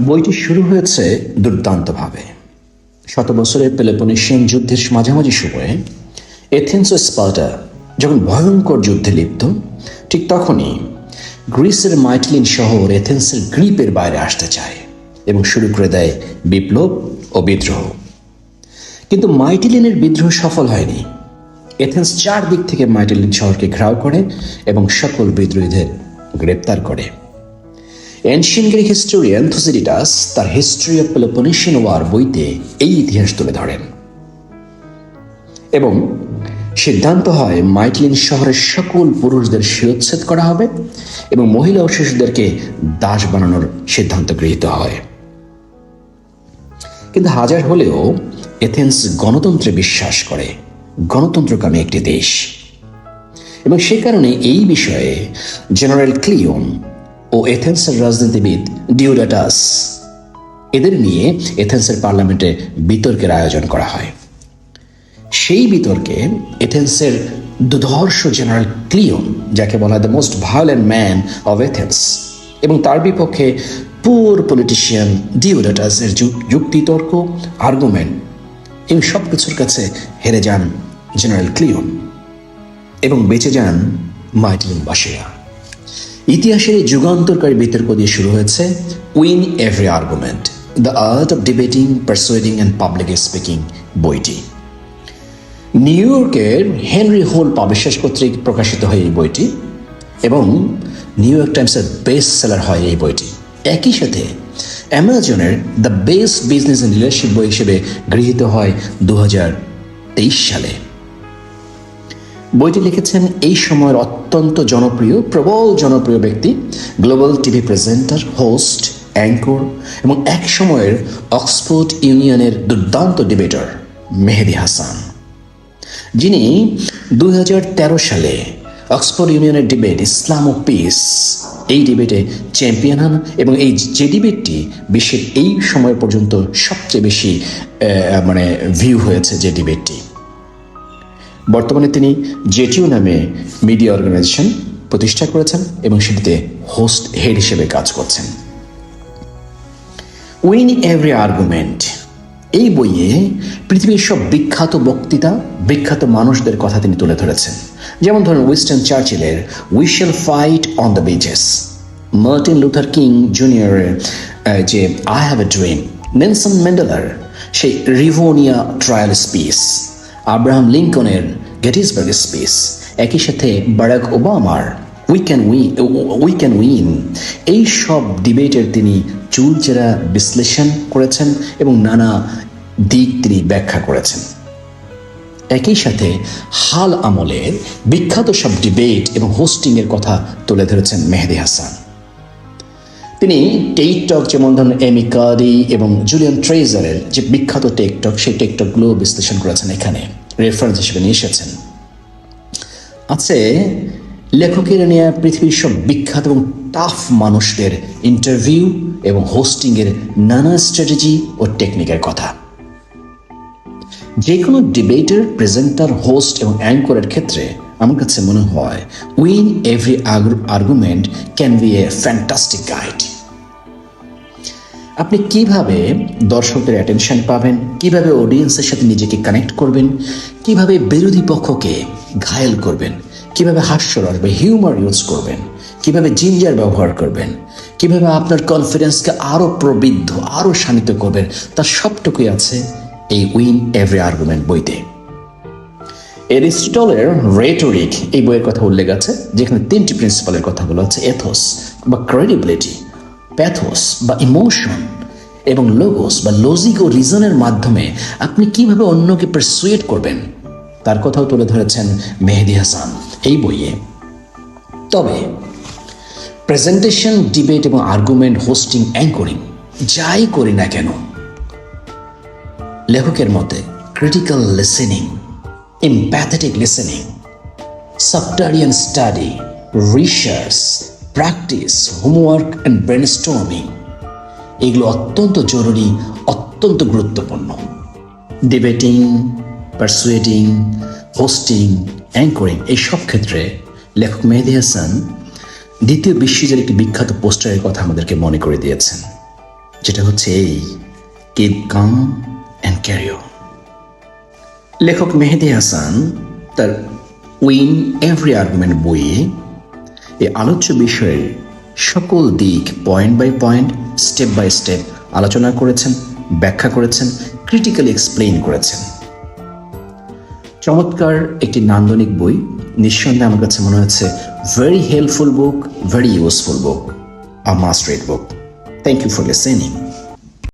বইটি শুরু হয়েছে দুর্দান্তভাবে। শত বছরের পেলোপনেশিয়ান যুদ্ধের মাঝামাঝি সময়ে এথেন্স ও স্পার্টা যখন ভয়ঙ্কর যুদ্ধে লিপ্ত, ঠিক তখনই গ্রিসের মাইটিলিন শহর এথেন্সের গ্রিপের বাইরে আসতে চায় এবং শুরু করে দেয় বিপ্লব ও বিদ্রোহ। কিন্তু মাইটিলিনের বিদ্রোহ সফল হয়নি। এথেন্স চারদিক থেকে মাইটিলিন শহরকে ঘেরাও করে এবং সকল বিদ্রোহীদের গ্রেপ্তার করে। এনশিয়েন্ট গ্রিক হিস্টোরিয়ান থুসিডিডাস তার হিস্ট্রি অফ পেলোপনেশিয়ান ওয়ার বইতে এই ইতিহাস তুলে ধরেন এবং সিদ্ধান্ত হয় মাইটিলিন শহরের সকল পুরুষদের শিরোচ্ছেদ করা হবে এবং মহিলা ও শিশুদেরকে দাস বানানোর সিদ্ধান্ত গৃহীত হয়। কিন্তু হাজার হলেও এথেন্স গণতন্ত্রে বিশ্বাস করে, গণতন্ত্রকামী একটি দেশ, এবং সে কারণে এই বিষয়ে জেনারেল ক্লিওন ও এথেন্সের রাজনীতিবিদ ডিওডাটাস এদের নিয়ে এথেন্সের পার্লামেন্টে বিতর্কের আয়োজন করা হয়। সেই বিতর্কে এথেন্সের দুর্ধর্ষ জেনারেল ক্লিওন, যাকে বলা হয় the most violent man of Athens, এবং তার বিপক্ষে পুর পলিটিশিয়ান ডিওডাটাসের যুক্তিতর্ক, আর্গুমেন্ট এবং সব কিছুর কাছে হেরে যান জেনারেল ক্লিওন এবং বেঁচে যান মাইটিলিনবাসীরা। ইতিহাসের এই যুগান্তরকারী বিতর্ক দিয়ে শুরু হয়েছে win every argument, the art of debating, persuading and public speaking বইটি। নিউ ইয়র্কের হেনরি হোল পাবলিশার্স কর্তৃক প্রকাশিত হয় এই বইটি এবং নিউ ইয়র্ক টাইমসের বেস্ট সেলার হয় এই বইটি। একই সাথে অ্যামাজনের the best business and leadership বই হিসেবে গৃহীত হয় 2023 সালে। বইটি লিখেছেন এই সময়ের অত্যন্ত জনপ্রিয়, প্রবল জনপ্রিয় ব্যক্তি, global TV presenter, host, anchor এবং এক সময়ের অক্সফোর্ড ইউনিয়নের দুর্দান্ত ডিবেটার মেহেদী হাসান, যিনি 2013 সালে অক্সফোর্ড ইউনিয়নের ডিবেট ইসলাম ও পিস এই ডিবেটে চ্যাম্পিয়ন হন এবং এই যে ডিবেটটি বিশ্বের এই সময় পর্যন্ত সবচেয়ে বেশি ভিউ হয়েছে যে ডিবেটটি। বর্তমানে তিনি জেটিউ নামে মিডিয়া অর্গানাইজেশন প্রতিষ্ঠা করেছেন এবং সেটিতে হোস্ট হেড হিসেবে কাজ করছেন। উইন এভরি আর্গুমেন্ট এই বইয়ে পৃথিবীর সব বিখ্যাত বক্তৃতা, বিখ্যাত মানুষদের কথা তিনি তুলে ধরেছেন। যেমন ধরুন উইনস্টন চার্চিলের we shall fight on the beaches, Martin Luther King জুনিয়রের যে I have a dream, Nelson ম্যান্ডেলার সেই রিভোনিয়া ট্রায়াল স্পিচ, আব্রাহাম লিঙ্কনের গেটিসবার্গ স্পিচ, একই সাথে বারাক ওবামার উই ক্যান উইন এই সব ডিবেটের তিনি চুলচেরা বিশ্লেষণ করেছেন এবং নানা দিক তিনি ব্যাখ্যা করেছেন। একই সাথে হাল আমলের বিখ্যাত সব ডিবেট এবং হোস্টিংয়ের কথা তুলে ধরেছেন মেহেদী হাসান। তিনি টেক টক, যেমন ধরুন এমি কারি এবং জুলিয়ান ট্রেজারের যে বিখ্যাত টেক টক, সেই টেক টকগুলো বিশ্লেষণ করেছেন, এখানে রেফারেন্স হিসেবে নিয়ে এসেছেন। আছে লেখকের নিয়ে পৃথিবীর সব বিখ্যাত এবং টাফ মানুষদের ইন্টারভিউ এবং হোস্টিংয়ের নানা স্ট্র্যাটেজি ও টেকনিকের কথা। যে কোনো ডিবেটের প্রেজেন্টার, হোস্ট এবং অ্যাঙ্করের ক্ষেত্রে আমার কাছে মনে হয় win every argument can B a fantastic guide. আপনি কিভাবে দর্শকদের অ্যাটেনশন পাবেন, কিভাবে অডিয়েন্সের সাথে নিজেকে কানেক্ট করবেন, কিভাবে বিরোধী পক্ষকে ঘায়েল করবেন, কিভাবে হাস্যরস বা হিউমার ইউজ করবেন, কিভাবে জিঞ্জার ব্যবহার করবেন, কিভাবে আপনার কনফিডেন্সকে আরও প্রবৃদ্ধ, আরও শানিত করবেন, তার সবটুকুই আছে এই উইন এভরি আর্গুমেন্ট বইতে। এরিস্টটলের রেটোরিক এই বইয়ের কথা উল্লেখ আছে, যেখানে 3টি প্রিন্সিপালের কথা বলা আছে: এথোস বা ক্রেডিবিলিটি, প্যাথোস বা ইমোশন এবং লোগোস বা লজিক ও রিজনের মাধ্যমে আপনি কিভাবে অন্যকে পারসুয়েট করবেন, তার কথাও তুলে ধরেছেন মেহেদী হাসান এই বইয়ে। তবে প্রেজেন্টেশন, ডিবেট এবং আর্গুমেন্ট, হোস্টিং, অ্যাঙ্করিং যাই করি না কেন, লেখকের মতে ক্রিটিক্যাল লিসেনিং, এমপ্যাথেটিক লিসেনিং, সাবটারিয়ান study, research, practice, homework and brainstorming এগুলো অত্যন্ত জরুরি, অত্যন্ত গুরুত্বপূর্ণ। ডিবেটিং, পারসুয়েডিং, হোস্টিং, অ্যাঙ্করিং এই সব ক্ষেত্রে লেখক মেহেদী হাসান দ্বিতীয় বিশ্বযুদ্ধের একটি বিখ্যাত পোস্টারের কথা আমাদেরকে মনে করে দিয়েছেন, যেটা হচ্ছে এই, keep calm and carry on. লেখক মেহেদী হাসান তার উইন এভরি আর্গুমেন্ট বইয়ে এই আলোচ্য বিষয়ের সকল দিক point by point, step by step আলোচনা করেছেন, ব্যাখ্যা করেছেন, ক্রিটিক্যালি এক্সপ্লেইন করেছেন। চমৎকার একটি নান্দনিক বই, নিঃসন্দেহে আমার কাছে মনে হচ্ছে very helpful book, very useful book, a must read book. Thank you for listening.